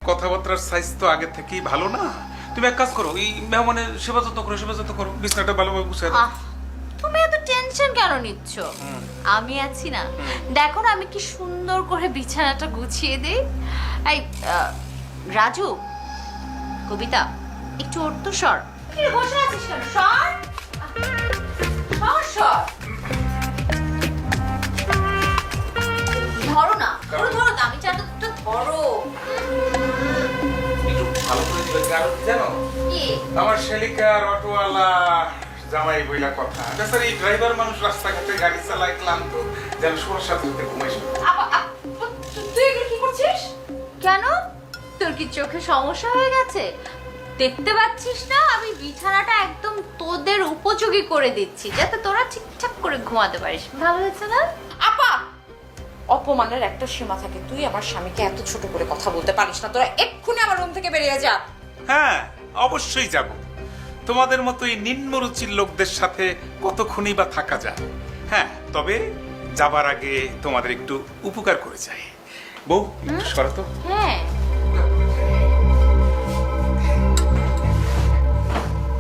কথাবার্তার সাইজ তো আগে থেকেই ভালো না। তুমি এক কাজ করো, এই মেহমানের সেবা যত্ন করো, বিছানাটা ভালোভাবে গুছিয়ে দাও। তুমি এত টেনশন কেন নিচ্ছ? আমি আছি না, দেখো না আমি কি সুন্দর করে বিছানাটা গুছিয়ে দেই। এই রাজু, কবিতা, একটু ওর তো সর। কি বসে আছিস কেন? সর সর সর। ধরো না, ধরো দামি চাদরটা ধরো। একটু ভালো করে দিবে, কারণ জানো কি? আমার শালিকার অটোওয়ালা জামাই বইলা কথা, বেচারা এই ড্রাইভার মানুষ রাস্তাঘাটে গাড়ি চালায় ক্লান্ত, যেন সরষা তুলতে ঘুমাইছে। তুই এগুলো কি করছিস? কেন, তোর কি চোখে সমস্যা হয়ে গেছে? দেখতে পাচ্ছিস না আমি বিছানাটা একদম তোদের উপযোগী করে দিচ্ছি, যাতে তোরা ঠিকঠাক করে ঘুমাতে পারিস। ভালো হয়েছে না? আপা, অপমানের একটা সীমা থাকে। তুই আমার স্বামীকে এত ছোট করে কথা বলতে পারিস না। তোরা এক্ষুনি আমার রুম থেকে বেরিয়ে যা। হ্যাঁ, অবশ্যই যাব। তোমাদের মতো এই নিম্নরুচির লোকদের সাথে কতক্ষণই বা থাকা যায়। হ্যাঁ, তবে যাবার আগে তোমাদের একটু উপকার করে যাই। বউ, একটু সরো তো। হ্যাঁ।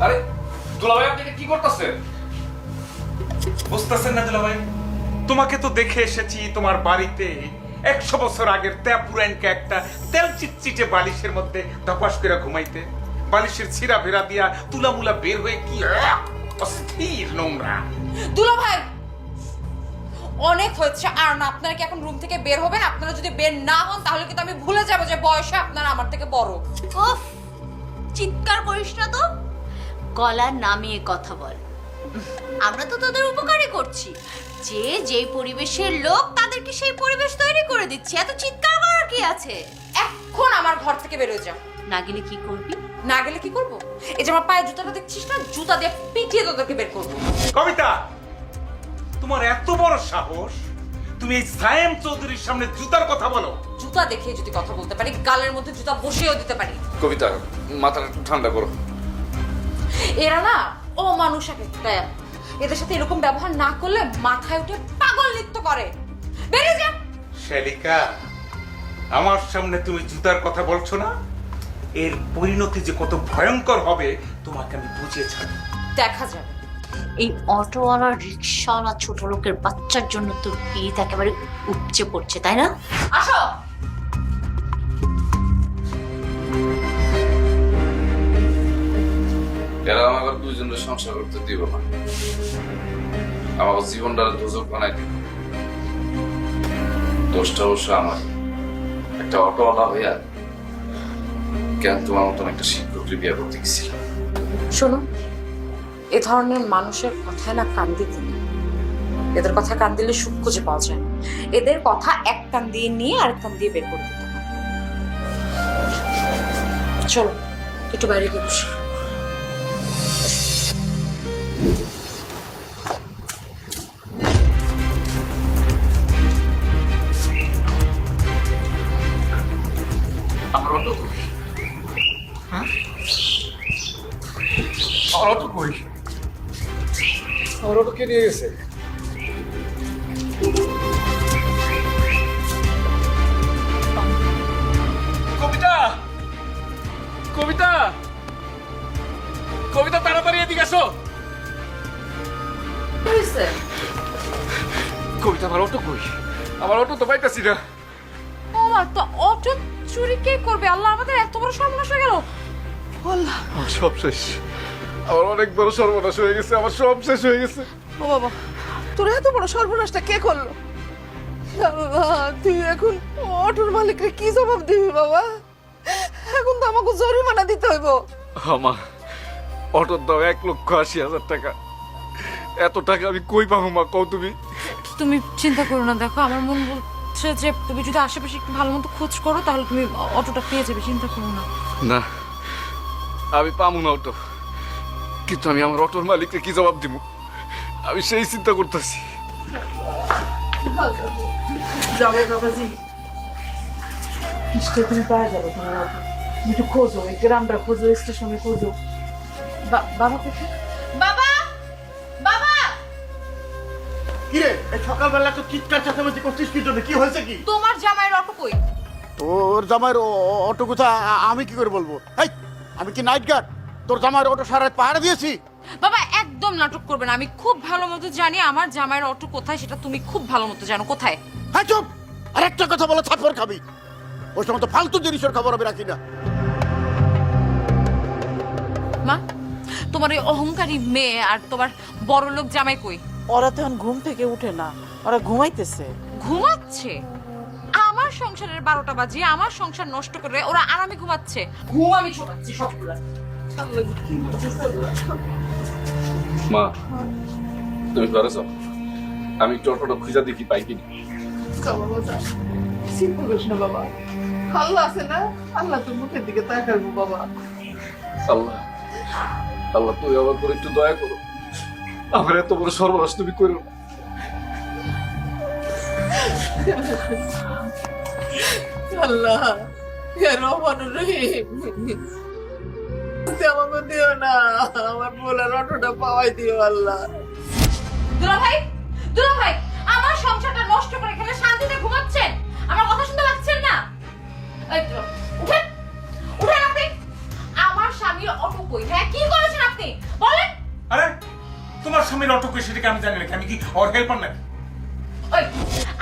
আরে দুলাভাই, আপনি কি করতেছেন? বুঝতেছেন না দুলাভাই? তোমাকে তো দেখে এসেছি তোমার বাড়িতে 100 বছর আগের পুরানকে একটা তেল চিটচিটে বালিশের মধ্যে ধপাস করে ঘুমাইতে, বালিশের ছিঁড়া ভেড়া দিয়া তুলামুলা বের হয়ে কি অস্থির নোংরা। দুলাভাই, অনেক হচ্ছে। আর না, আপনারা কি এখন রুম থেকে বের হবেন? আপনারা যদি বের না হন তাহলে কিন্তু আমি ভুলে যাবো যে বয়সে আপনারা আমার থেকে বড়। উফ, চিৎকার করিস না তো, গলা নামিয়ে কথা বল। আমরা তো তোদের উপকারই করছি, যে যেই পরিবেশের লোক তাদেরকে সেই পরিবেশ তৈরি করে দিচ্ছি। এত চিৎকার করার কি আছে? এখন আমার ঘর থেকে বের হয়ে যা। না গেলে কি করবি? না গেলে কি করব? এই যে আমার পায়ে জুতাটা দেখছিস না, জুতা দিয়ে পিটিয়ে তোদেরকে বের করবো। কবিতা, তোমার এত বড় সাহস, তুমি এই সায়েম চৌধুরীর সামনে জুতার কথা বলো? জুতা দেখে যদি কথা বলতে পারি, গালের মধ্যে জুতা বসিয়েও দিতে পারি। কবিতা, মাথাটা একটু ঠান্ডা করো। এরা না ও মানুষ একটা, এদের সাথে এরকম ব্যবহার না করলে মাথায় উঠে পাগল নৃত্য করে। বেরিয়ে যা। শালিকা, আমার সামনে তুমি জুতার কথা বলছো না? এর পরিণতি যে কত ভয়ঙ্কর হবে তোমাকে আমি বুঝিয়ে ছাড়ব। দেখা যাবে। এই অটোওয়ালা, রিক্সাওয়ালা, ছোট লোকের বাচ্চার জন্য তোর পিঠ একেবারে উপচে পড়ছে, তাই না? আসো। এরা আমাকে দুইজনের সংসার করতে দিব না, আমার জীবনটা দুজক বানাই দিব। দোষটা অবশ্য আমার। একটা অটোওয়ালা হইয়া কেন তোমার মতন একটা শিক্ষককে বিয়ে করতে গেছিলাম? শোনো, এ ধরনের মানুষের কথায় না কান দিতে নেই। এদের কথা কান দিলে সুখ খুঁজে পাওয়া যায় না। এদের কথা এক কান দিয়ে নিয়ে আরেক কান দিয়ে বের করে দিতে হয়। চলো একটু বাইরে গিয়ে বসি। আমার অটো কই? হ্যাঁ, আমার অটো কই? আমার অটো কে নিয়ে গেছে? কবিতা, কবিতা, কবিতা, তাড়াতাড়ি এদিকে আসো। কবিতা, আমার অটো কই? আমার অটো তো পাইতাছি না। ও মা, তো অটো চুরি কে করবে? আল্লাহ, আমাদের এত বড় সর্বনাশ হয়ে গেল। আল্লাহ, আমার সব শেষ। আমার অনেক বড় সর্বনাশ হয়ে গেছে। আমার সব শেষ হয়ে গেছে। ও বাবা, তোর এত বড় সর্বনাশটা কে করলো? আল্লাহ, তুই এখন অটোর মালিকরে কি জবাব দিবি বাবা? এখন তো আমাকে জরিমানা দিতে হইব। আমা, অটোর দাম 1,80,000 টাকা। এত টাকা আমি কই পাবো মা, কও তুমি? তুমি চিন্তা করো না। দেখো, আমার মন বলছে যে তুমি যদি আশেপাশে একটু ভালো মতো খোঁজ করো তাহলে তুমি অটোটা পেয়ে যাবে। চিন্তা করো না। না, আমি পাবো না অটো। কিন্তু আমি আমার অটোর মালিককে কি জবাব দিব, আমি সেই চিন্তা করতেছি। যাবে বাবাজি, স্টেশনে পাওয়া যাবে তোমার অটো। একটু খোঁজো, এই গ্রামটা খোঁজো, স্টেশনে খোঁজো। বাবা কোথায়? বাবা, বাবা, কিরে, এই সকালবেলা তো চিৎকার চেঁচামেচি করছিস কি জন্য? কি হয়েছে কি? তোমার জামাইয়ের অটো কই? তোর জামাইয়ের অটো কোথায় আমি কি করে বলবো? এই আমি কি নাইট গার্ড? তোর জামাইয়ের অটো সারা রাত পাহারা দিয়েছি? বাবা একদম নাটক করবে না, আমি খুব ভালো মতো জানি আমার জামাইয়ের অটো কোথায়, সেটা তুমি খুব ভালো মতো জানো। কোথায়? হ্যাঁ চুপ, আর একটা কথা বলে থাপ্পড় খাবি। ওই সময় তো ফালতু জিনিসের খবর আমি রাখি না। মা, তোমার ওই অহংকারী মেয়ে আর তোমার বড় লোক জামাই কই? ওরা তো এখন ঘুম থেকে উঠে না, ওরা ঘুমাইতেছে। ঘুমাচ্ছে? আমার সংসারের 12টা বাজিয়ে আমার সংসার নষ্ট করে ওরা আরামে ঘুমাচ্ছে। ঘুম আমি ছোটাচ্ছি সবগুলা। মা তুমি ঘরে যাও, আমি একটু অটোটা খুঁজা দেখি পাই কিনা। চিন্তা করিস না বাবা, আল্লাহ আছে না, আল্লাহ তোর মুখের দিকে তাকাবো বাবা। আল্লাহ আল্লাহ তুই আমার করে একটু দয়া করো, আমার এত বড় সর্বনাশ তুমি করো না। আল্লাহ ইয়া রহমানুর রহিম, আমাকে দিও না, আমার বলার অটোটা পাওয়াই দিও আল্লাহ। দুলা ভাই, আমার সংসারটা নষ্ট করে এখানে শান্তিতে ঘুমাচ্ছেন, আমার কথা শুনতে পাচ্ছেন না? এই তো, উঠেন উঠেন আপনি। আমার স্বামীর অটো কই? হ্যাঁ কি করেছেন আপনি বলেন? আরে তোমার স্বামীর অটো কই সেটাকে আমি জানি নাকি? আমি কি ওর হেল্পার নাকি? ওই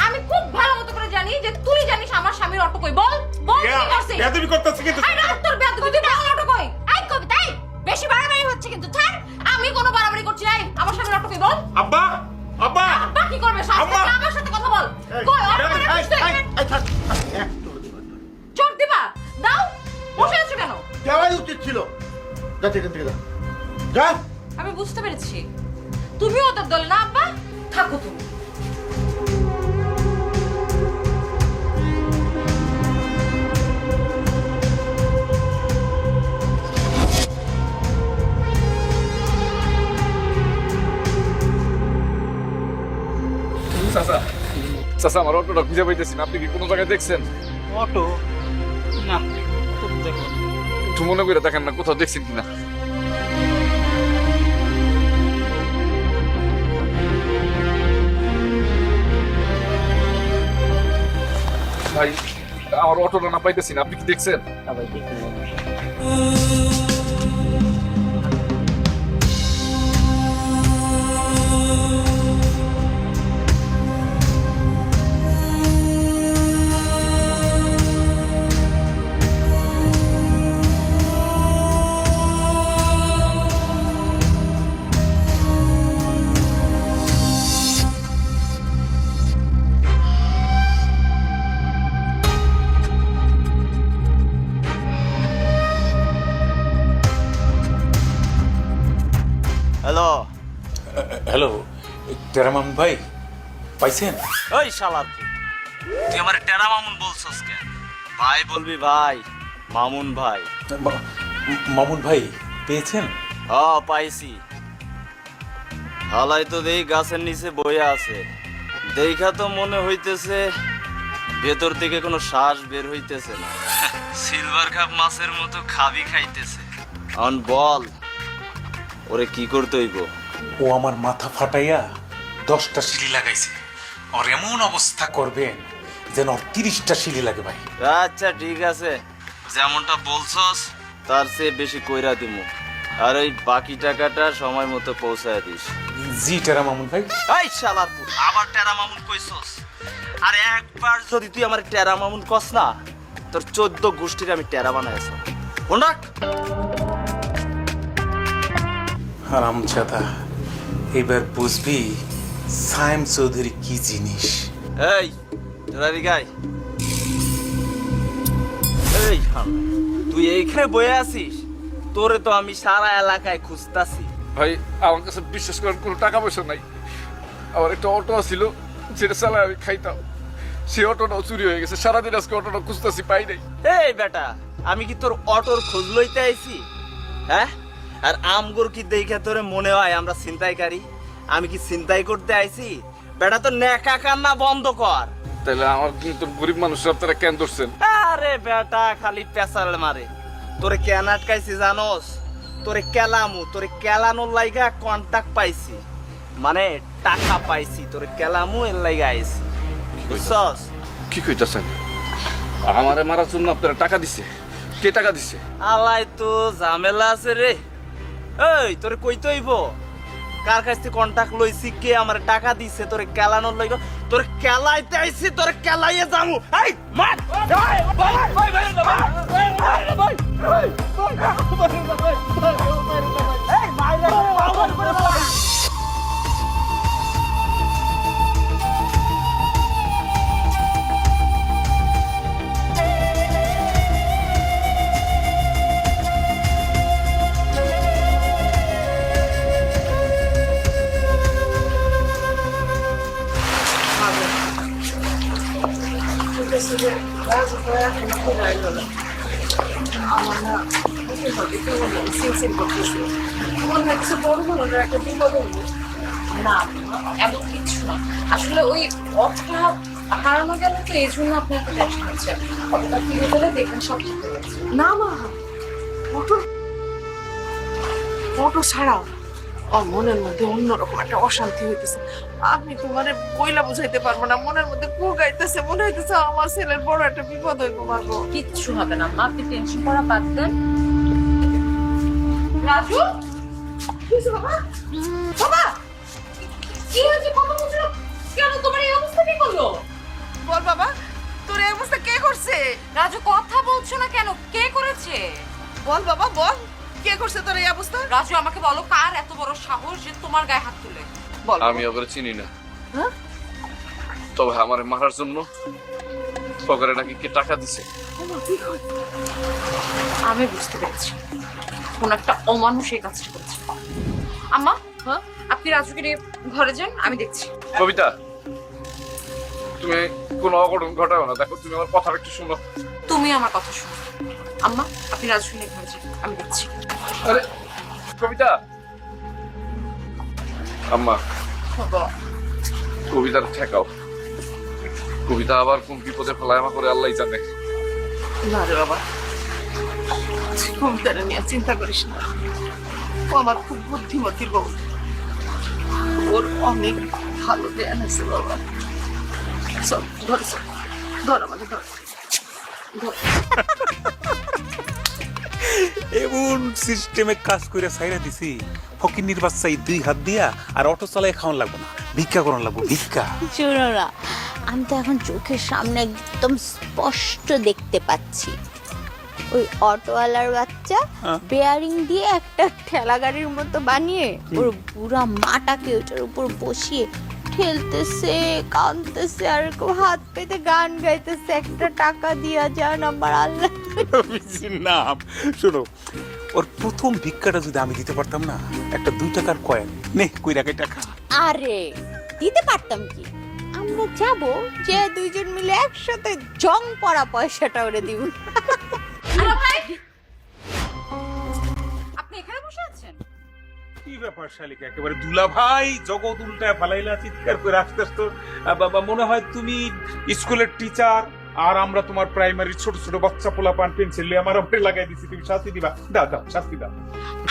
আমি খুব ভালো মতো করে জানি যে তুই জানিস আমার স্বামীর অটো কই। বল বল কি করছিস? বেয়াদবি করতেছি কিন্তু। আরে রাত তোর বেয়াদবি, তুই আমার অটো কই? এই কবিতা, এই বেশি বাড়াবাড়ি হচ্ছে কিন্তু। ছাড়, আমি কোনো বাড়াবাড়ি করছি না। এই, আমার স্বামীর অটো কই বল। আব্বা আব্বা আব্বা কি করবে? শাস্তি না, আমার সাথে কথা বল। কই অটো করে বসতে? চোর দিবা? দাও, বসে আছো কেন? দেওয়াই উচিত ছিল। যা থেকে থেকে যা। আমি বুঝতে পেরেছি তুমিও ওদের দলে না। আব্বা থাকো তুমি। চাচা চাচা আমার অটোটা খুঁজে পাইতেছি না, আপনি কি কোনো জায়গায় দেখছেন? অটো না, তো দেখো একটু মনে করে দেখেন না কোথাও দেখছেন কিনা। ভাই আমার অটোটা না পাইতেছি না, আপনি কি দেখছেন? সবাই দেখে নেবো। হ্যালো হ্যালো তেরামাম ভাই, পাইছেন? ওই শালার পুত, তুই আমার টেরা মামুন বলছস কেন? ভাই বলবি ভাই, মামুন ভাই। মামুন ভাই পেয়েছেন? পাইছি। হালাই তো দেই গাছের নিচে বইয়া আছে, দেখা তো মনে হইতেছে ভেতর থেকে কোনো শ্বাস বের হইতেছে না। সিলভার কাপ মাছের মতো খাবি খাইতেছে। অন বল, ওরে কি করতে হইব? ও আমার মাথা ফাটাইয়া 10টা সিলি লাগাইছে। ওর এমন অবস্থা করবেন যেন ওর 30টা সিলি লাগে ভাই। আচ্ছা ঠিক আছে, যেমনটা বলছস তার চেয়ে বেশি কইরা দিমু। আর ওই বাকি টাকাটা সময় মতো পৌঁছায় দিস। জি টেরা মামুন ভাই। এই শালার পুত, আবার টেরা মামুন কইছস? আর একবার যদি তুই আমার টেরা মামুন কস না, তোর 14 গোষ্ঠীর আমি টেরা বানাইছ। কোন রাখ? হারামজাদা, এবার বুঝবি সাইম চৌধুরী কি জিনিস। এই তোরা রিগাই, এই হাম, তুই এইখানে বয়ে আছিস? তোরে তো আমি সারা এলাকায় খুঁজতাছি। ভাই আমার কাছে বিশ্বাস করার কোনো টাকা পয়সা নাই, আমার একটা অটো ছিল যেটা চালায় আমি খাইতাম, সেই অটোটাও চুরি হয়ে গেছে। সারাদিন আজকে অটোটা খুঁজতেছি, পাই নাই। এই বেটা, আমি কি তোর অটোর খোঁজ লইতে আইছি? হ্যাঁ, আর আমগুর কি দেখে তোরে মনে হয় আমরা ছিনতাইকারী? আমি কি ছিনতাই করতে আইছি? বেটা তো নেকা কান্না বন্ধ কর। তাহলে আমার কিন্তু গরিব মানুষের আপনারা কেন ধরছেন? আরে বেটা খালি পেছাল মারে। তোরে কেন আটকাইছি জানোস? তোরে কেলামু, তোরে কেলানোর লাইগা কন্টাক্ট পাইছি, মানে টাকা পাইছি। তোরে কেলামু এর লাইগা আইছি, বুঝছস? কি কইতাছেন? আমারে মারার জন্য আপনারা টাকা দিছে? কে টাকা দিছে? আলাই তো ঝামেলা আছে রে। এই তোরে কইতে হইব কার কাছ থেকে কন্টাক্ট লইছি, কে আমার টাকা দিছে, তোরে কেলানোর লইব, তোরে কেলাইতে আইছি, তোরে কেলাইয়ে যামু। এই মার! না এমন কিছু না, আসলে ওই অর্থটা হারানো গেল তো এই জন্য আপনার একটা টেনশন হচ্ছে। অতটা ফিরে গেলে দেখবেন সব ঠিক হয়ে গেছে। না মা, অটো অটো ছাড়াও মনের মধ্যে অন্যরকম একটা অশান্তি হইতেছে। আমি তোমারে বইলা বুঝাইতে পারবো না, মনের মধ্যে কুগাইতেছে, মনে হইতেছে আমার ছেলের বড় একটা বিপদ হইব। মারবো কিচ্ছু হবে না মা, আপনি টেনশন করা বাদ দেন। রাজু, কি হয়েছে বাবা? বাবা কি হয়েছে? কথা বলছিল কেন? তোমার এই অবস্থা কে করলো? বল বাবা, তোর এই অবস্থা কে করছে? রাজু কথা বলছো না কেন? কে করেছে? বল বাবা বল, কে করছে তোর এই অবস্থা? রাজু আমাকে বলো, কার এত বড় সাহস যে তোমার গায়ে হাত তুলে? বল। আমি ওকে চিনি না, হ্যাঁ? তবে আমারে মারার জন্য পকেটে নাকি কে টাকা দিছে। আমি বুঝতে পেরেছি কোন একটা অমানুষ এই কাজটা করেছে। আম্মা, হ্যাঁ? আপনি রাজুকে নিয়ে ঘরে যান, আমি দেখছি। কবিতা, তুমি কোনো অঘটন ঘটাও না, দেখো তুমি আমার কথা একটু শোনো। তুমি আমার কথা শোনো। আম্মা, আপনি রাজুকে নিয়ে ঘরে যান, আমি দেখছি। আরে কবিতা, আম্মা কবিতার ঠেকাও। কবিতা আবার কোন বিপদে ফেলায় আমার করে আল্লাহ জানে। না রে বাবা, কবিতাটা নিয়ে চিন্তা করিস না। ও আমার খুব বুদ্ধিমতির বউ, ওর অনেক ভালো জ্ঞান আছে বাবা। চল ধর, চল ধর, আমাদের ধর। এমন সিস্টেমে কাজ করে সাইরা দিছি, ফকিন্নির বাচ্চা এই 2 হাত দিয়া আর অটো চালায় খাওয়ান লাগবো না, ভিক্ষা করান লাগবো, ভিক্ষা। শোনো না, আমি তো এখন চোখের সামনে একদম স্পষ্ট দেখতে পাচ্ছি ওই অটোওয়ালার বাচ্চা বেয়ারিং দিয়ে একটা ঠেলা গাড়ির মতো বানিয়ে ওর পুরা মাটাকে ওটার উপর বসিয়ে ঠেলতেছে, কাঁদতেছে আর এরকম হাত পেতে গান গাইতেছে, একটা টাকা দিয়া যান আমার আল্লাহ। নাম শোনো, ওর প্রথম ভিক্ষাটা যদি আমি দিতে পারতাম না, একটা 2 টাকার কয়েন নে কই রাখে টাকা। আরে দিতে পারতাম কি, আমরা যাব যে 2 জন মিলে একসাথে জং পড়া পয়সাটা ওরে দিব। আরে ভাই, আপনি এখানে বসে আছেন? কি ব্যাপার শালিকা, একেবারে দুলা ভাই জগৎ উল্টায় ফালাইলা, চিৎকার করে আসতে আসতে বাবা মনে হয় তুমি স্কুলের টিচার আর আমরা তোমার প্রাইমারির ছোট ছোট বাচ্চা পোলাপান পেন্সিল লিয়ে আমার উপরে লাগাই দিছি, তুমি শাস্তি দিবা। দাও দাও শাস্তি দাও।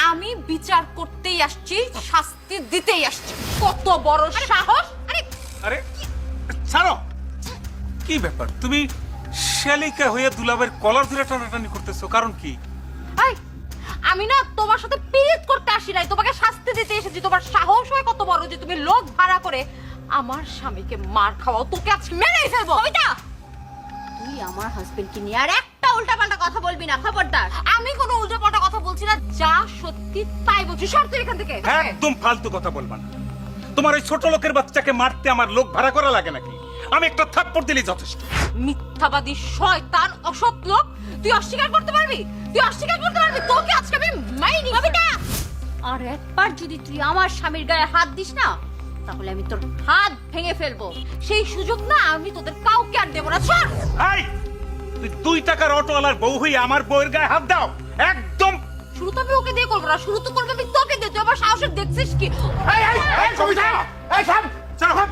আমি বিচার করতেই আসছি, শাস্তি দিতেই আসছি। কত বড় সাহস! আরে আরে ছাড়ো, কি ব্যাপার তুমি শালিকা হয়ে দুলাভাইয়ের কলার ধরে টানাটানি করতেছো, কারণ কি? এই, আমি না তোমার সাথে পিরিত করতে আসি নাই, তোমাকে শাস্তি দিতে এসেছি। তোমার সাহস হয় কত বড় যে তুমি লোক ভাড়া করে আমার স্বামীকে মার খাওয়াও? তোকে আজকে মেরেই ফেলবো। কবিতা, তুই আমার হাজবেন্ডকে নিয়ে আর একটা উল্টাপাল্টা কথা বলবি না, খবরদার। আমি কোনো উল্টাপাল্টা কথা বলছি না, যা সত্যি তাই বলছি। সর তুই এখান থেকে। একদম ফালতু কথা বলবা না। তোমার ওই ছোট লোকের বাচ্চাকে মারতে আমার লোক ভাড়া করা লাগে নাকি? আমি একটা থাপ্পড় দিলেই যথেষ্ট। মিথ্যাবাদী শয়তান অসৎ লোক, তুই অস্বীকার করতে পারবি? তুই অস্বীকার করতে পারবি? তোকে আজকে আমি মাইনি। কবিতা, আর একবার যদি তুই আমার স্বামীর গায়ে হাত দিস না, তাহলে আমি তোর হাত ভেঙে ফেলবো। সেই সুযোগ না আমি তোদের কাউকে আর দেবো না। সর। এই, তুই 2 টাকার অটোওয়ালার বউ হয়ে আমার বউয়ের গায়ে হাত দাও? একদম। শুরু তো আমি ওকে দিয়ে করবো না, শুরু তো করবে আমি তোকে দিয়ে। তুই আবার সাহসের দেখছিস কি? এই কবিতা, এই থাম, ছাড়ো।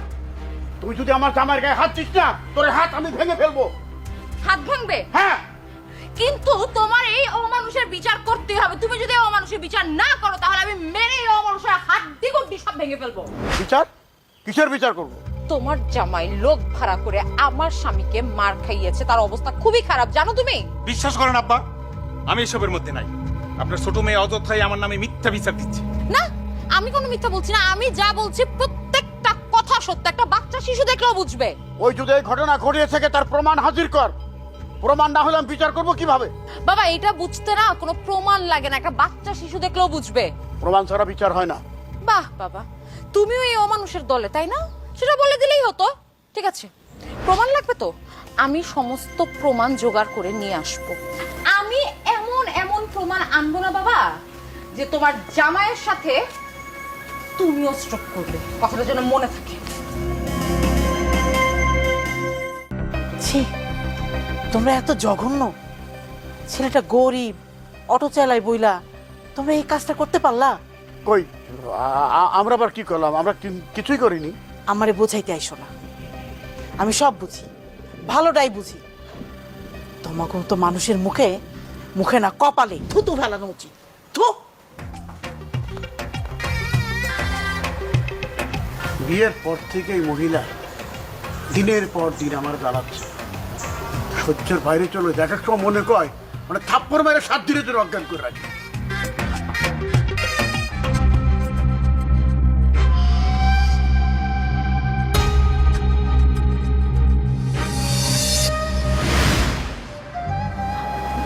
তুই যদি আমার জামাইয়ের গায়ে হাত দিস না, তোর হাত আমি ভেঙে ফেলবো। হাত ভাঙবে? হ্যাঁ। কিন্তু তোমার এই অমানুষের বিচার করতে হবে। তুমি যদি অমানুষের বিচার না করো, তাহলে আমি মেরে এই অমানুষের হাত দ্বিগুণ সব ভেঙে ফেলবো। বিচার? কিসের বিচার করবো? তোমার জামাই লোক ভাড়া করে আমার স্বামীকে মার খাইয়েছে, তার অবস্থা খুবই খারাপ, জানো তুমি? বিশ্বাস করেন আব্বা, আমি এসবের মধ্যে নাই। আপনার ছোট মেয়ে অযথাই আমার নামে মিথ্যা বিচার দিচ্ছে। না, আমি কোনো মিথ্যা বলছি না, আমি যা বলছি প্রত্যেকটা কথা সত্য। একটা বাচ্চা শিশু দেখলেও বুঝবে। ওই যদি এই ঘটনা ঘটিয়ে থাকে তার প্রমাণ হাজির কর। প্রমাণ না হলে আমি বিচার করবো কিভাবে? বাবা, এটা বুঝতে না কোনো প্রমাণ লাগে না, একটা বাচ্চা শিশু দেখলেও বুঝবে। প্রমাণ ছাড়া বিচার হয় না। বাহ বাবা, তুমিও এই অমানুষের দলে, তাই না? সেটা বলে দিলেই হতো। ঠিক আছে, প্রমাণ লাগবে তো আমি সমস্ত প্রমাণ জোগাড় করে নিয়ে আসব। আমি এমন এমন প্রমাণ আনবো না বাবা যে তোমার জামাইয়ের সাথে তুমিও স্ট্রোক করবে, কথাটা যেন মনে থাকে। ছি, তোমরা এত জঘন্য। ছেলেটা গরিব, অটো চালাই বইলা, তোমরা এই কাজটা করতে পারলা? কই আমরা আবার কি করলাম? আমরা কিছুই করিনি। আমারে বোঝাইতে আইসো না, আমি সব বুঝি, ভালোটাই বুঝি। তোমাকে তো মানুষের মুখে মুখে না কপালে থুতু ফেলানো উচিত। থু। বিয়ের পর থেকে এই মহিলা দিনের পর দিন আমার জ্বালাচ্ছে, সহ্যের বাইরে চলে যায়। এক সময় মনে কয় মানে থাপ্পড় মেরে 7 দিনের জন্য অজ্ঞান করে রাখি।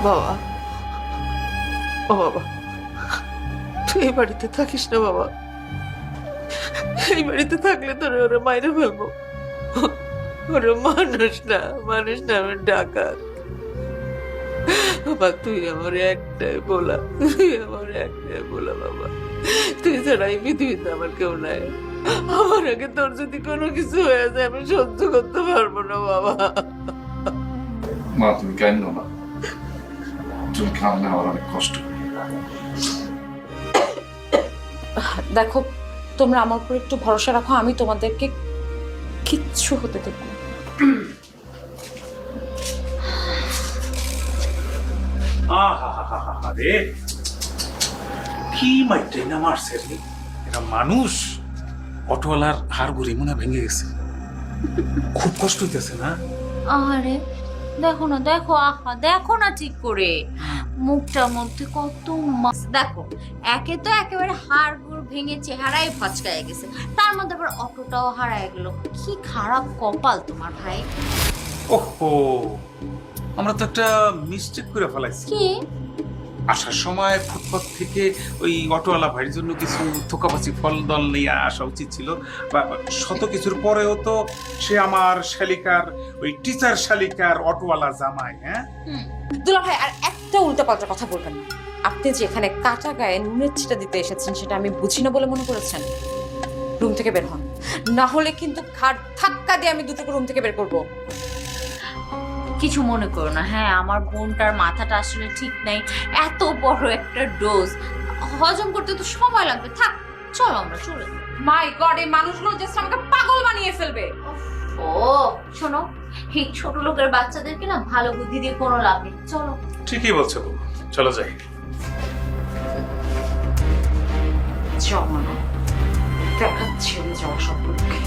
বাবা, ও বাবা, তুই এই বাড়িতে থাকিস না বাবা। এই বাড়িতে থাকলে তোর ওরা মাইরে ফেলবো। ওরা মানুষ না, মানুষ না, আমার ডাকাত। বাবা, তুই আমার একটাই বলা, তুই আমার একটাই বলা বাবা। তুই ছাড়া এই পৃথিবীতে আমার কেউ নাই। আমার আগে তোর যদি কোনো কিছু হয়ে যায় আমি সহ্য করতে পারবো না বাবা। মা তুমি কেন না, তুমি কান্না আমার অনেক কষ্ট। দেখো, তোমরা আমার উপর একটু ভরসা রাখো, আমি তোমাদেরকে কিচ্ছু হতে দেব না। আরে কি মাইটে না মারছে রে, এটা মানুষ? অটোওয়ালার হাড় গুড়ি মনে হয় ভেঙে গেছে, খুব কষ্ট হইতেছে না? আরে দেখো না, দেখো, আহা দেখো না ঠিক করে, মুখটার মধ্যে কত মাছ। দেখো, একে তো একেবারে হাড় গুড় ভেঙে চেহারাই ফচকায় গেছে, তার মধ্যে আবার অটোটাও হারায় গেল। কি খারাপ কপাল তোমার ভাই। ওহো, আমরা তো একটা মিস্টেক করে ফেলাইছি। কি? আসার সময় ফুটপাত থেকে ওই অটোওয়ালা ভাইয়ের জন্য কিছু থোকাপাচি ফল দল নিয়ে আসা উচিত ছিল। বা শত কিছুর পরেও তো সে আমার শালিকার, ওই টিচার শালিকার অটোওয়ালা জামাই। হ্যাঁ দুলা ভাই, আর একটা উল্টাপাল্টা কথা বলবেন না। আপনি যে এখানে কাটা গায়ে নুনের ছিটা দিতে এসেছেন সেটা আমি বুঝি না বলে মনে করেছেন? রুম থেকে বের হন, না হলে কিন্তু ঘাড় ধাক্কা দিয়ে আমি দুটোকে রুম থেকে বের করবো। কিছু মনে করো না। হ্যাঁ, আমার বোনটার মাথাটা আসলে ঠিক নাই, এত বড় একটা ডোজ হজম করতে তো সময় লাগবে। থাক, চলো আমরা চলে যাই। মাই গড, এই মানুষগুলো জাস্ট আমাকে পাগল বানিয়ে ফেলবে। ও শোনো, এই ছোট লোকের বাচ্চাদেরকে না ভালো বুদ্ধি দিয়ে কোনো লাভ নেই। চলো। ঠিকই বলছো, চলো যাই। জমানো দেখাচ্ছি আমি যাওয়া সম্পর্কে।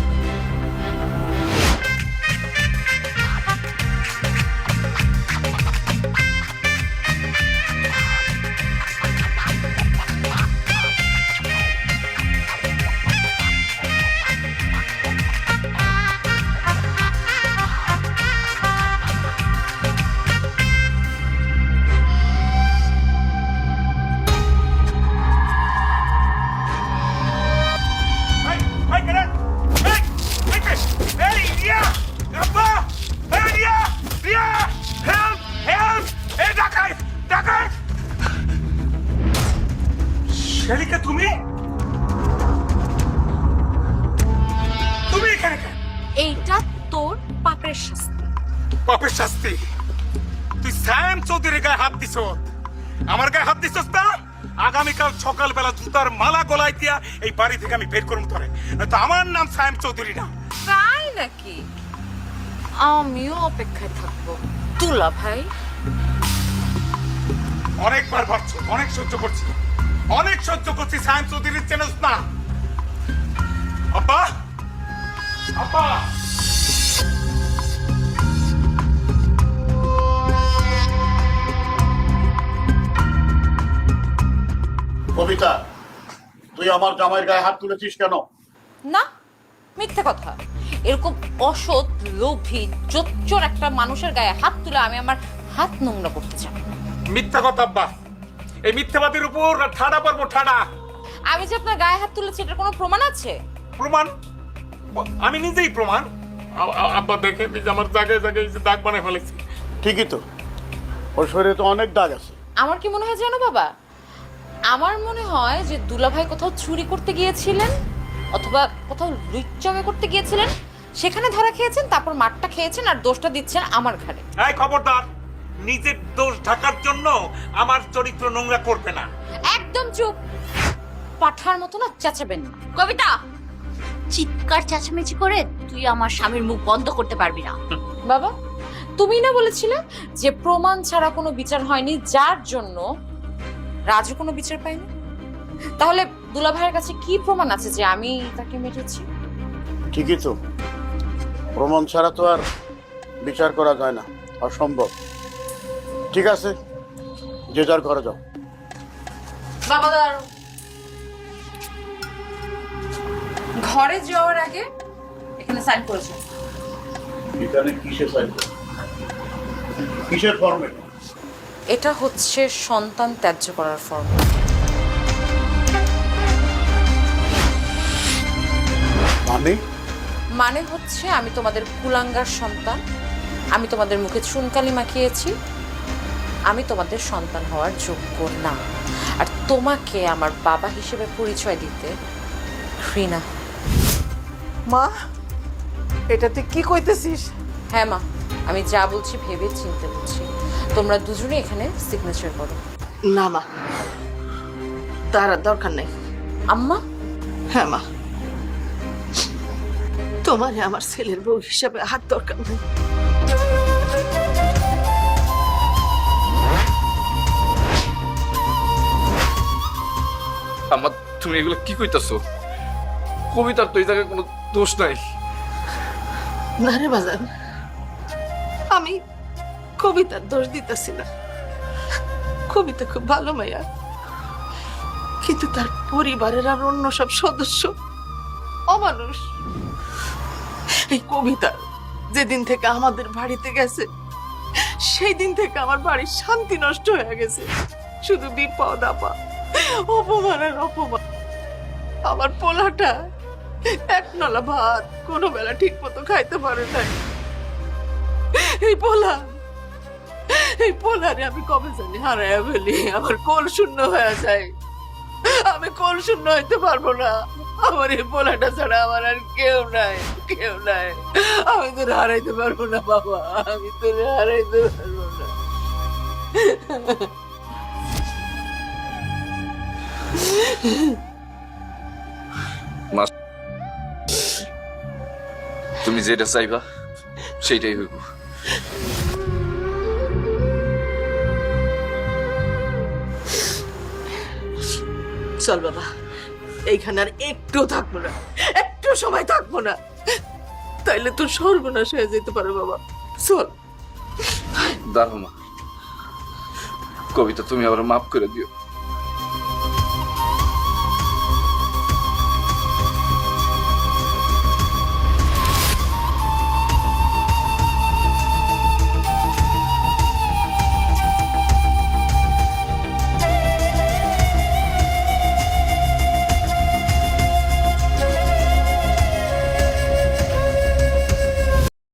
শালিকা, তুমি তুমি এখানে কেন? এইটা তোর পাপের শাস্তি। পাপের শাস্তি? তুই স্যাম চৌধুরীর গায়ে হাত দিছ, আমার গায়ে হাত দিছস না? আগামীকাল সকালবেলা জুতার মালা গলায় দিয়া এই বাড়ি থেকে আমি বের করবো তোরে, নয়তো আমার নাম স্যাম চৌধুরী না। তাই নাকি? আমিও অপেক্ষায় থাকবো দুলা ভাই। অনেকবার ভাবছো, অনেক সহ্য করছি, অনেক সহ্য করছি। স্যাম চৌধুরীর চেনস না? আব্বা, আব্বা কবিতা, তুই আমার জামাইয়ের গায়ে হাত তুলেছিস কেন? না, মিথ্যে কথা। এরকম অসৎ, লোভী, জোচ্চোর একটা মানুষের গায়ে হাত তুলে আমি আমার হাত নোংরা করতে চাই না। মিথ্যা কথা আব্বা, এই মিথ্যাবাদীর উপর ঠাড়া পড়বো ঠাড়া। আমি যে আপনার গায়ে হাত তুলেছি এটার কোনো প্রমাণ আছে? প্রমাণ? আমি নিজেই প্রমাণ। আব্বা দেখে আমার জায়গায় জায়গায় দাগ বানায় ফেলেছি। ঠিকই তো, ওর শরীরে তো অনেক দাগ আছে। আমার কি মনে হয় জানো বাবা, আমার মনে হয় যে দুলাভাই কোথাও চুরি করতে গিয়েছিলেন অথবা কোথাও লুচ্চামি করতে গিয়েছিলেন, সেখানে ধরা খেয়েছেন, তারপর মারটা খেয়েছেন আর দোষটা দিচ্ছেন আমার ঘাড়ে। এই খবরদার, নিজের দোষ ঢাকার জন্য আমার চরিত্র নোংরা করবে না। একদম চুপ, পাঠার মতো না চেঁচাবেন না। কবিতা, চিৎকার চেঁচামেচি করে তুই আমার স্বামীর মুখ বন্ধ করতে পারবি না। বাবা, তুমি না বলেছিলে যে প্রমাণ ছাড়া কোনো বিচার হয়নি, যার জন্য রাজু কোনো বিচার পায়নি? তাহলে দুলাভাইয়ের কাছে কি প্রমাণ আছে যে আমি তাকে মেরেছি? ঠিকই তো, প্রমাণ ছাড়া তো আর বিচার করা যায় না, অসম্ভব। ঠিক আছে, যে যার ঘরে যাও। বাবা দাঁড়াও, ঘরে যাওয়ার আগে এখানে সাইন করেছো। এখানে কিসের সাইন? কিসের ফর্মেট? এটা হচ্ছে সন্তান ত্যায্য করার ফর্ম। মানে হচ্ছে আমি তোমাদের কুলাঙ্গার সন্তান, আমি তোমাদের মুখে চুনকালি মাখিয়েছি, আমি তোমাদের সন্তান হওয়ার যোগ্য না, আর তোমাকে আমার বাবা হিসেবে পরিচয় দিতে ঘৃণা। মা, এটা তুই কি কইতেছিস? হ্যাঁ মা, আমি যা বলছি ভেবে চিনতে বলছি। তোমরা দুজনে এখানে সিগনেচার করো। না মা, তার আর দরকার নেই। আম্মা? হ্যাঁ মা, তোমার আমার ছেলের বউ হিসাবে হাত দরকার নেই। আমার, তুমি এগুলো কি কইতাছো? কবিতার তো এই জায়গায় কোনো দোষ নাই। না রে বাজান, আমি কবিতার দোষ দিতেছি না। কবিতা খুব ভালো মাইয়া, কিন্তু তার পরিবারের আর অন্য সব সদস্য অমানুষ। এই কবিতা যেদিন থেকে আমাদের বাড়িতে গেছে, সেই দিন থেকে আমার বাড়ির শান্তি নষ্ট হয়ে গেছে। শুধু বিপদ আপা, অপমানের অপমান। আমার পোলাটা এক নলা ভাত কোনো বেলা ঠিক মতো খাইতে পারে না। এই পোলারে আমি কবে জানি হারাইয়া ফেলি, আমার কোল শূন্য হয়ে যায়। আমি কোল শূন্য হইতে পারবো না। আমার এই পোলাটা ছাড়া আমার আর কেউ নাই, কেউ নাই। আমি তোর হারাইতে পারবো না বাবা, আমি তোর হারাইতে পারবো না। তুমি যেটা চাইবা সেইটাই হইব। চল বাবা, এইখানে আর একটু থাকবো না, একটু সময় থাকবো না, তাইলে তোর সর্বনাশ হয়ে যেতে পারে বাবা। চল। দাঁড়ো মা, কবিতা তুমি আবার মাফ করে দিও।